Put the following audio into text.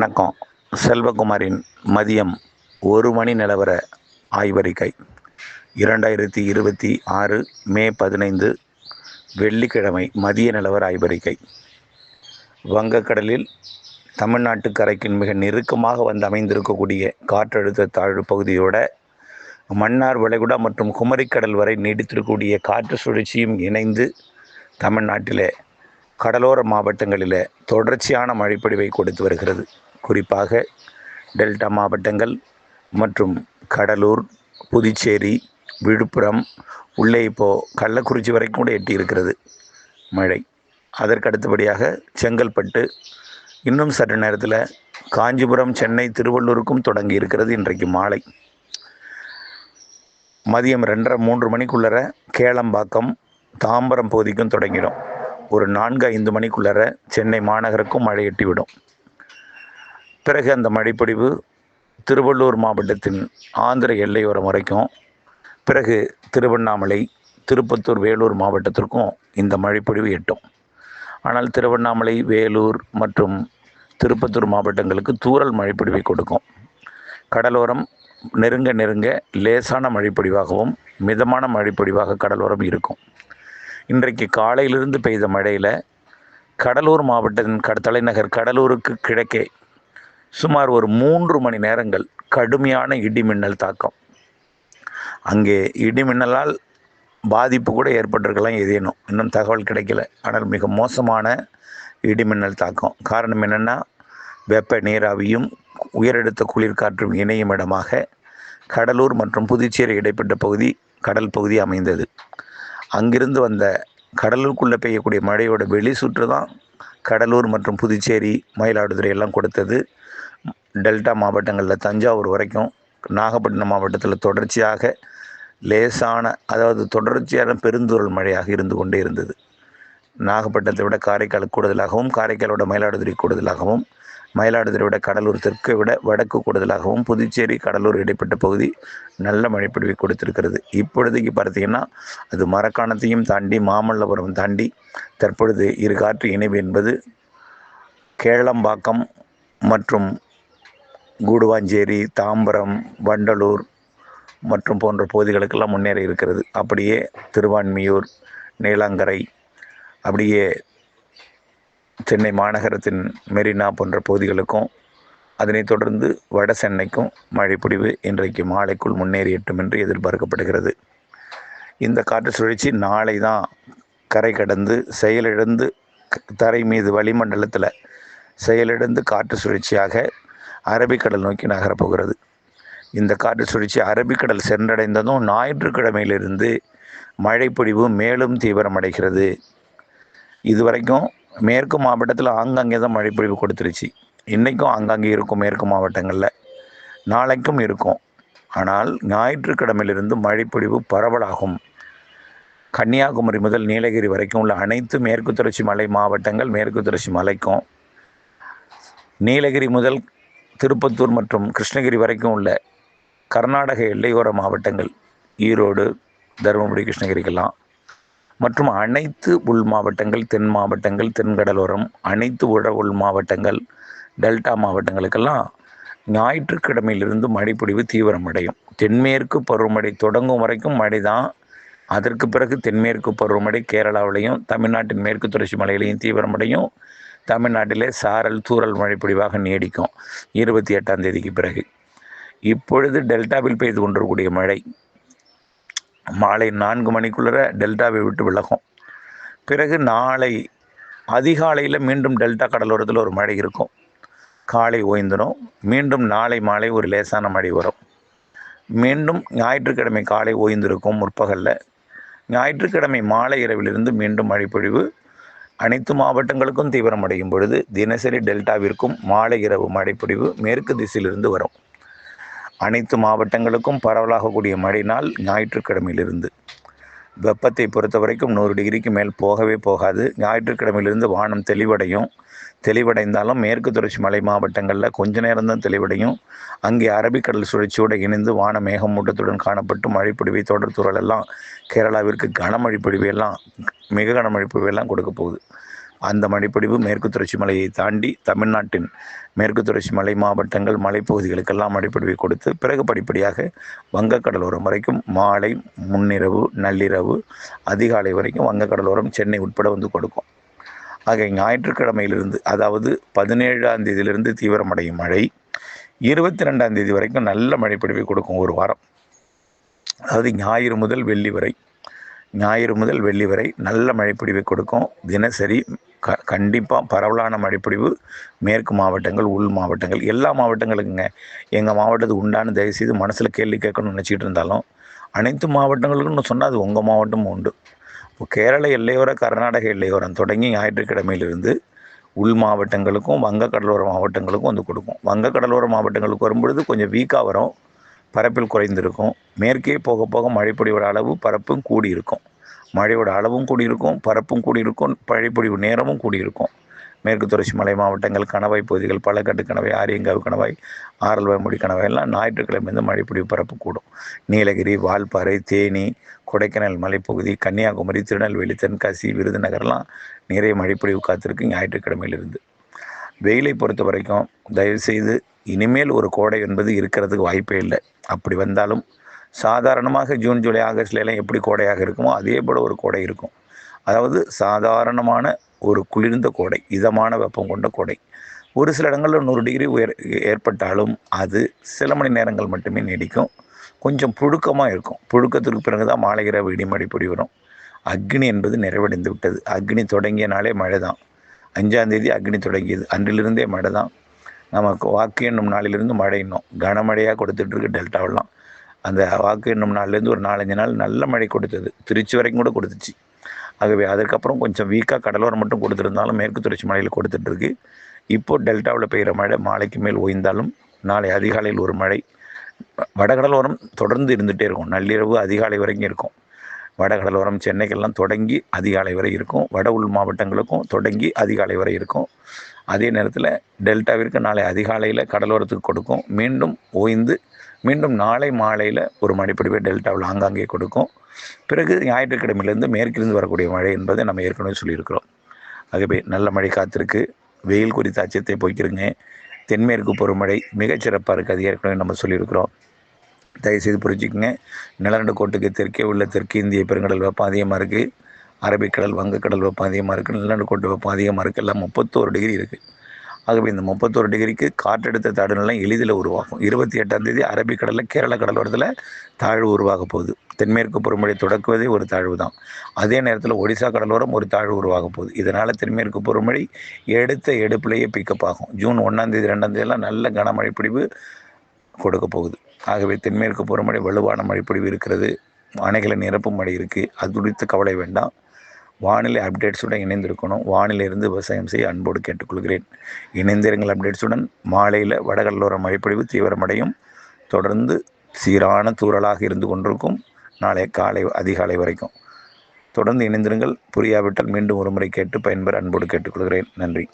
வணக்கம். செல்வகுமாரின் மதியம் 1 மணி நிலவர ஆய்வறிக்கை 2026 மே 15 வெள்ளிக்கிழமை மதிய நிலவர ஆய்வறிக்கை. வங்கக்கடலில் தமிழ்நாட்டு கரைக்கு மிக நெருக்கமாக வந்து அமைந்திருக்கக்கூடிய காற்றழுத்த தாழ்வு பகுதியோட மன்னார் வளைகுடா மற்றும் குமரிக்கடல் வரை நீடித்திருக்கக்கூடிய காற்று சுழற்சியும் இணைந்து தமிழ்நாட்டிலே கடலோர மாவட்டங்களில் தொடர்ச்சியான மழைப்பொழிவை கொடுத்து வருகிறது. குறிப்பாக டெல்டா மாவட்டங்கள் மற்றும் கடலூர், புதுச்சேரி, விழுப்புரம் உள்ளே இப்போது கள்ளக்குறிச்சி வரைக்கும் கூட எட்டி இருக்கிறது மழை. அதற்கு அடுத்தபடியாக செங்கல்பட்டு, இன்னும் சற்று நேரத்தில் காஞ்சிபுரம், சென்னை, திருவள்ளூருக்கும் தொடங்கி இருக்கிறது. இன்றைக்கு மாலை மதியம் 2:30-3 மணிக்குள்ளர கேளம்பாக்கம், தாம்பரம் பகுதிக்கும் தொடங்கிடும். ஒரு 4-5 மணிக்குள்ளர சென்னை மாநகருக்கும் மழை எட்டிவிடும். பிறகு அந்த மழைப்பொழிவு திருவள்ளூர் மாவட்டத்தின் ஆந்திர எல்லையோரம் வரைக்கும், பிறகு திருவண்ணாமலை, திருப்பத்தூர், வேலூர் மாவட்டத்திற்கும் இந்த மழைப்பொழிவு எட்டும். ஆனால் திருவண்ணாமலை, வேலூர் மற்றும் திருப்பத்தூர் மாவட்டங்களுக்கு தூறல் மழைப்பொழிவை கொடுக்கும். கடலோரம் நெருங்க லேசான மழைப்பொழிவாகவும் மிதமான மழைப்பொழிவாக கடலோரம் இருக்கும். இன்றைக்கு காலையிலிருந்து பெய்த மழையில் கடலூர் மாவட்டத்தின் தலைநகர் கடலூருக்கு கிழக்கே சுமார் ஒரு 3 மணி நேரங்கள் கடுமையான இடிமின்னல் தாக்கம். அங்கே இடிமின்னலால் பாதிப்பு கூட ஏற்பட்டிருக்கலாம், ஏதேனும் இன்னும் தகவல் கிடைக்கல. ஆனால் மிக மோசமான இடிமின்னல் தாக்கம். காரணம் என்னென்னா, வெப்ப நீராவியும் உயரழுத்த குளிர்காற்றும் இணையும் இடமாக கடலூர் மற்றும் புதுச்சேரி இடைப்பட்ட பகுதி கடல் பகுதி அமைந்தது. அங்கிருந்து வந்த கடலுக்குள்ளே பெய்யக்கூடிய மழையோட வெளி சுற்று தான் கடலூர் மற்றும் புதுச்சேரி, மயிலாடுதுறை எல்லாம் கொடுத்தது. டெல்டா மாவட்டங்களில் தஞ்சாவூர் வரைக்கும், நாகப்பட்டினம் மாவட்டத்தில் தொடர்ச்சியாக லேசான, அதாவது தொடர்ச்சியான பெருந்தூறல் மழையாக இருந்து கொண்டே இருந்தது. நாகப்பட்டினத்தை விட காரைக்கால் கூடுதலாகவும், காரைக்காலோட மயிலாடுதுறை கூடுதலாகவும், மயிலாடுதுறை விட கடலூர் தெற்கை விட வடக்கு கூடுதலாகவும், புதுச்சேரி, கடலூர் இடைப்பட்ட பகுதி நல்ல மழைப்பொழிவை கொடுத்திருக்கிறது. இப்பொழுதைக்கு பார்த்தீங்கன்னா அது மரக்காணத்தையும் தாண்டி மாமல்லபுரம் தாண்டி தற்பொழுது இரு காற்று இணைவு என்பது கேளம்பாக்கம் மற்றும் கூடுவாஞ்சேரி, தாம்பரம், வண்டலூர் மற்றும் போன்ற பகுதிகளுக்கெல்லாம் முன்னேறி இருக்கிறது. அப்படியே திருவான்மியூர், நீலாங்கரை, அப்படியே சென்னை மாநகரத்தின் மெரினா போன்ற பகுதிகளுக்கும், அதனைத் தொடர்ந்து வட சென்னைக்கும் மழைப்பொழிவு இன்றைக்கு மாலைக்குள் முன்னேறி எட்டும் என்று எதிர்பார்க்கப்படுகிறது. இந்த காற்று சுழற்சி நாளை தான் கரை கடந்து செயலிழந்து தரை மீது வளிமண்டலத்தில் செயலிழந்து காற்று சுழற்சியாக அரபிக்கடல் நோக்கி நகரப்போகிறது. இந்த காற்று சுழற்சி அரபிக்கடல் சென்றடைந்ததும் ஞாயிற்றுக்கிழமையிலிருந்து மழைப்பொழிவு மேலும் தீவிரமடைகிறது. இதுவரைக்கும் மேற்கு மாவட்டத்தில் ஆங்காங்கே தான் மழைப்பொழிவு கொடுத்துருச்சு. இன்றைக்கும் ஆங்காங்கே இருக்கும் மேற்கு மாவட்டங்களில், நாளைக்கும் இருக்கும். ஆனால் ஞாயிற்றுக்கிழமையிலிருந்து மழைப்பொழிவு பரவலாகும். கன்னியாகுமரி முதல் நீலகிரி வரைக்கும் உள்ள அனைத்து மேற்கு தொடர்ச்சி மலை மாவட்டங்கள், மேற்கு தொடர்ச்சி மலைக்கும், நீலகிரி முதல் திருப்பத்தூர் மற்றும் கிருஷ்ணகிரி வரைக்கும் உள்ள கர்நாடக எல்லையோர மாவட்டங்கள், ஈரோடு, தருமபுரி, கிருஷ்ணகிரிக்கெல்லாம், மற்றும் அனைத்து உள் மாவட்டங்கள், தென் மாவட்டங்கள், தென்கடலோரம், அனைத்து உள் மாவட்டங்கள், டெல்டா மாவட்டங்களுக்கெல்லாம் ஞாயிற்றுக்கிழமையிலிருந்து மழைப்பொழிவு தீவிரமடையும். தென்மேற்கு பருவமழை தொடங்கும் வரைக்கும் மழை தான். அதற்கு பிறகு தென்மேற்கு பருவமழை கேரளாவிலையும் தமிழ்நாட்டின் மேற்கு தொடர்ச்சி மலையிலையும் தீவிரமடையும். தமிழ்நாட்டிலே சாரல் தூறல் மழைப்பொழிவாக நீடிக்கும் 28ஆம் தேதிக்கு பிறகு. இப்பொழுது டெல்டாவில் பெய்து கொண்டிருக்கக்கூடிய மழை மாலை 4 மணிக்குள்ளே டெல்டாவை விட்டு விலகும். பிறகு நாளை அதிகாலையில் மீண்டும் டெல்டா கடலோரத்தில் ஒரு மழை இருக்கும். காலை ஓய்ந்துடும். மீண்டும் நாளை மாலை ஒரு லேசான மழை வரும். மீண்டும் ஞாயிற்றுக்கிழமை காலை ஓய்ந்திருக்கும் முற்பகலில். ஞாயிற்றுக்கிழமை மாலை இரவிலிருந்து மீண்டும் மழைப்பொழிவு அனைத்து மாவட்டங்களுக்கும் தீவிரமடையும் பொழுது தினசரி டெல்டாவிற்கும் மாலை இரவு மழைப்பொழிவு மேற்கு திசையிலிருந்து வரும். அனைத்து மாவட்டங்களுக்கும் பரவலாகக்கூடிய மழை நாள் ஞாயிற்றுக்கிழமையிலிருந்து. வெப்பத்தை பொறுத்த வரைக்கும் 100 டிகிரிக்கு மேல் போகவே போகாது. ஞாயிற்றுக்கிழமையிலிருந்து வானம் தெளிவடைந்தாலும் மேற்கு தொடர்ச்சி மலை மாவட்டங்களில் கொஞ்ச நேரம்தான் தெளிவடையும். அங்கே அரபிக்கடல் சுழற்சியோடு இணைந்து வான மேகமூட்டத்துடன் காணப்பட்டு மழைப்பொழிவை தொடர் தூறல் எல்லாம் கேரளாவிற்கு கனமழை பொழிவையெல்லாம் மிக கனமழை பொழிவையெல்லாம் கொடுக்க போகுது. அந்த மழைப்பொழிவு மேற்கு தொடர்ச்சி மலையை தாண்டி தமிழ்நாட்டின் மேற்கு தொடர்ச்சி மலை மாவட்டங்கள் மலைப்பகுதிகளுக்கெல்லாம் மழைப்பொழிவை கொடுத்து பிறகு படிப்படியாக வங்கக்கடலோரம் வரைக்கும் மாலை முன்னிரவு நள்ளிரவு அதிகாலை வரைக்கும் வங்கக்கடலோரம் சென்னை உட்பட வந்து கொடுக்கும். ஆக ஞாயிற்றுக்கிழமையிலிருந்து, அதாவது 17ஆம் தேதியிலிருந்து தீவிரமடையும் மழை 22ஆம் தேதி வரைக்கும் நல்ல மழைப்பொழிவை கொடுக்கும். ஒரு வாரம், அதாவது ஞாயிறு முதல் வெள்ளி வரை நல்ல மழைப்பொழிவை கொடுக்கும். தினசரி கண்டிப்பாக பரவலான மழைப்பொழிவு மேற்கு மாவட்டங்கள், உள் மாவட்டங்கள், எல்லா மாவட்டங்களுக்குங்க. எங்கள் மாவட்டத்துக்கு உண்டான தயவுசெய்து மனசில் கேள்வி கேட்கணும்னு நினச்சிக்கிட்டு இருந்தாலும் அனைத்து மாவட்டங்களுக்குன்னு சொன்னால் அது உங்கள் மாவட்டமும் உண்டு. இப்போ கேரள எல்லையோர கர்நாடக எல்லையோரம் தொடங்கி ஞாயிற்றுக்கிழமையிலிருந்து உள் மாவட்டங்களுக்கும் வங்கக்கடலோர மாவட்டங்களுக்கும் வந்து கொடுக்கும். வங்கக்கடலோர மாவட்டங்களுக்கு வரும்பொழுது கொஞ்சம் வீக்காக வரும், பரப்பில் குறைந்திருக்கும். மேற்கே போக போக மழைப்பொழிவோட அளவு பரப்பும் கூடியிருக்கும். மழையோட அளவும் கூடியிருக்கும், பரப்பும் கூடியிருக்கும், மழைப்பொழிவு நேரமும் கூடியிருக்கும். மேற்கு தொடர்ச்சி மலை மாவட்டங்கள், கணவாய் பகுதிகள், பள்ளக்காட்டு கணவாய், ஆரியங்காவு கணவாய், ஆரல்வாய்மொழி கணவாய் எல்லாம் ஞாயிற்றுக்கிழமை மழைப்பொழிவு பரப்பு கூடும். நீலகிரி, வால்பாறை, தேனி, கொடைக்கானல் மலைப்பகுதி, கன்னியாகுமரி, திருநெல்வேலி, தென்காசி, விருதுநகர்லாம் நிறைய மழைப்பொழிவு காத்திருக்கு ஞாயிற்றுக்கிழமையிலிருந்து. வெயிலை பொறுத்த வரைக்கும் தயவுசெய்து இனிமேல் ஒரு கோடை என்பது இருக்கிறதுக்கு வாய்ப்பே இல்லை. அப்படி வந்தாலும் சாதாரணமாக ஜூன், ஜூலை, ஆகஸ்ட்லாம் எப்படி கோடையாக இருக்குமோ அதே போல் ஒரு கோடை இருக்கும். அதாவது சாதாரணமான ஒரு குளிர்ந்த கோடை, இதமான வெப்பம் கொண்ட கோடை. ஒரு சில இடங்களில் 100 டிகிரி ஏற்பட்டாலும் அது சில மணி நேரங்கள் மட்டுமே நீடிக்கும். கொஞ்சம் புழுக்கமாக இருக்கும். புழுக்கத்திற்கு பிறகு தான் மாலை இரவு இடிமழை பொடி வரும். அக்னி என்பது நிறைவடைந்து விட்டது. அக்னி தொடங்கிய நாளே மழை தான். 5ஆம் தேதி அக்னி தொடங்கியது, அன்றிலிருந்தே மழை தான். நமக்கு வாக்கு எண்ணும் நாளிலிருந்து மழை இன்னும் கனமழையாக கொடுத்துட்ருக்கு டெல்டாவெல்லாம். அந்த வாக்கு எண்ணும் நாள்லேருந்து ஒரு 4-5 நாள் நல்ல மழை கொடுத்தது, திருச்சி வரைக்கும் கூட கொடுத்துச்சு. ஆகவே அதுக்கப்புறம் கொஞ்சம் வீக்காக கடலோரம் மட்டும் கொடுத்துருந்தாலும் மேற்கு தொடர்ச்சி மலையில் கொடுத்துட்ருக்கு. இப்போது டெல்டாவில் பெய்கிற மழை மாலைக்கு மேல் ஓய்ந்தாலும் நாளை அதிகாலையில் ஒரு மழை. வடகடலோரம் தொடர்ந்து இருந்துகிட்டே இருக்கும், நள்ளிரவு அதிகாலை வரைக்கும் இருக்கும். வடகடலோரம் சென்னைக்கெல்லாம் தொடங்கி அதிகாலை வரை இருக்கும். வட உள் மாவட்டங்களுக்கும் தொடங்கி அதிகாலை வரை இருக்கும். அதே நேரத்தில் டெல்டாவிற்கு நாளை அதிகாலையில் கடலோரத்துக்கு கொடுக்கும். மீண்டும் ஓய்ந்து மீண்டும் நாளை மாலையில் ஒரு மழைப்பொழிவை டெல்டாவில் ஆங்காங்கே கொடுக்கும். பிறகு ஞாயிற்றுக்கிழமையிலேருந்து மேற்கிலிருந்து வரக்கூடிய மழை என்பதை நம்ம ஏற்கனவே சொல்லியிருக்கிறோம். ஆகவே நல்ல மழை காத்திருக்கு. வெயில் குறித்த அச்சத்தை போய்க்கிறங்க. தென்மேற்கு பருவமழை மிகச்சிறப்பாக இருக்குது, அது ஏற்கனவே நம்ம சொல்லியிருக்கிறோம். தயவுசெய்து புரிஞ்சுக்கங்க. நிலநடுக்கோட்டுக்கு தெற்கே உள்ள தெற்கு இந்திய பெருங்கடல் வெப்பம் அதிகமாக இருக்குது. அரபிக்கடல், வங்கக்கடல் வெப்பம் அதிகமாக இருக்குது. நிலநடுக்கோட்டு வெப்பம் அதிகமாக இருக்குது. எல்லாம் 31 டிகிரி இருக்குது. ஆகவே இந்த 31 டிகிரிக்கு காற்றழுத்த தாழ்வுநிலை எளிதில் உருவாகும். 28ஆம் தேதி அரபிக்கடலில் கேரள கடலோரத்தில் தாழ்வு உருவாக போகுது. தென்மேற்கு பருவமழை தொடக்குவதே ஒரு தாழ்வு தான். அதே நேரத்தில் ஒடிசா கடலோரம் ஒரு தாழ்வு உருவாக போகுது. இதனால் தென்மேற்கு பருவமழை எடுப்பிலேயே பிக்கப் ஆகும். ஜூன் 1ஆம் தேதி 2ஆம் தேதியெல்லாம் நல்ல கனமழை பொழிவு கொடுக்க போகுது. ஆகவே தென்மேற்கு பருவமழை வலுவான மழைப்பொழிவு இருக்கிறது. அணைகளை நிரப்பும் மழை இருக்குது. அது குறித்து கவலை வேண்டாம். வானிலை அப்டேட்ஸுடன் இணைந்திருக்கணும். வானிலையிலிருந்து விவசாயம் செய்ய அன்போடு கேட்டுக்கொள்கிறேன். இணைந்திருங்கள் அப்டேட்ஸுடன். மாலையில் வடகடலோர மழைப்பொழிவு தீவிரமடையும். தொடர்ந்து சீரான தூறலாக இருந்து கொண்டிருக்கும் நாளை காலை அதிகாலை வரைக்கும். தொடர்ந்து இணைந்திருங்கள். புரியாவிட்டால் மீண்டும் ஒரு முறை கேட்டு பயன்பெற அன்போடு கேட்டுக்கொள்கிறேன். நன்றி.